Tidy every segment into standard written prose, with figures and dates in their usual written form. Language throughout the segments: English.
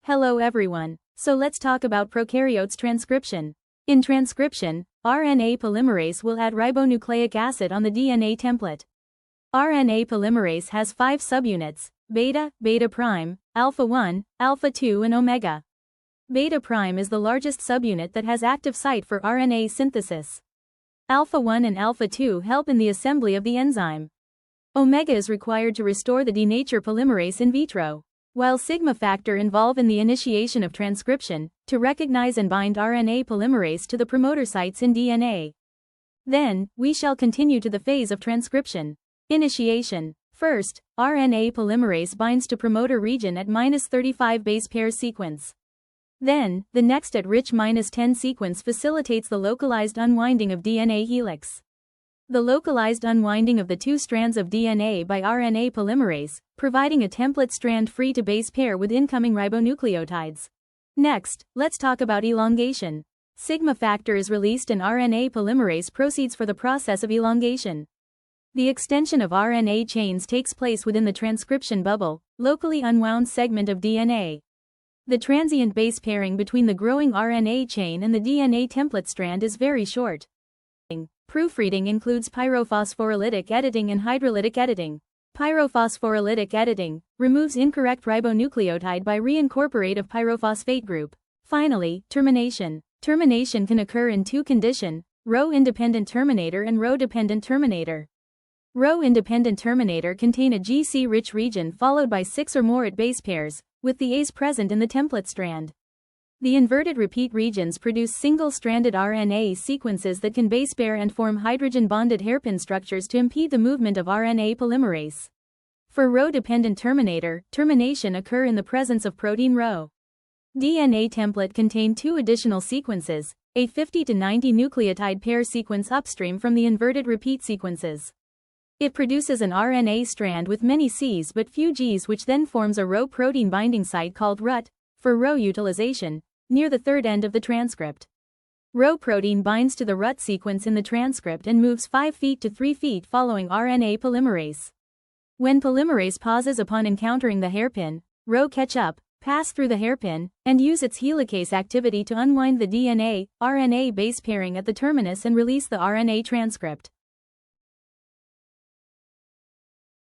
Hello everyone, so let's talk about prokaryotes transcription. In transcription, RNA polymerase will add ribonucleic acid on the DNA template. RNA polymerase has 5 subunits: beta, beta prime, alpha 1, alpha 2 and omega. Beta prime is the largest subunit that has active site for RNA synthesis. Alpha 1 and alpha 2 help in the assembly of the enzyme. Omega is required to restore the denature polymerase in vitro, while sigma factor involve in the initiation of transcription, to recognize and bind RNA polymerase to the promoter sites in DNA. Then, we shall continue to the phase of transcription. Initiation. First, RNA polymerase binds to promoter region at -35 base pair sequence. Then, the next at rich -10 sequence facilitates the localized unwinding of DNA helix. The localized unwinding of the 2 strands of DNA by RNA polymerase, providing a template strand free to base pair with incoming ribonucleotides. Next, let's talk about elongation. Sigma factor is released and RNA polymerase proceeds for the process of elongation. The extension of RNA chains takes place within the transcription bubble, locally unwound segment of DNA. The transient base pairing between the growing RNA chain and the DNA template strand is very short. Proofreading includes pyrophosphorylytic editing and hydrolytic editing. Pyrophosphorylytic editing removes incorrect ribonucleotide by reincorporate of pyrophosphate group. Finally, termination. Termination can occur in 2 conditions: row-independent terminator and row-dependent terminator. Row-independent terminator contain a GC-rich region followed by 6 or more at base pairs, with the A's present in the template strand. The inverted repeat regions produce single-stranded RNA sequences that can base pair and form hydrogen-bonded hairpin structures to impede the movement of RNA polymerase. For row-dependent terminator, termination occur in the presence of protein row. DNA template contain 2 additional sequences, a 50 to 90 nucleotide pair sequence upstream from the inverted repeat sequences. It produces an RNA strand with many C's but few G's, which then forms a row protein binding site called RUT, for row utilization, near the 3rd end of the transcript. Row protein binds to the RUT sequence in the transcript and moves 5 feet to 3 feet following RNA polymerase. When polymerase pauses upon encountering the hairpin, row catch up, pass through the hairpin, and use its helicase activity to unwind the DNA, RNA base pairing at the terminus and release the RNA transcript.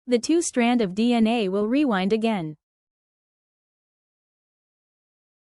The 2 strand of DNA will rewind again.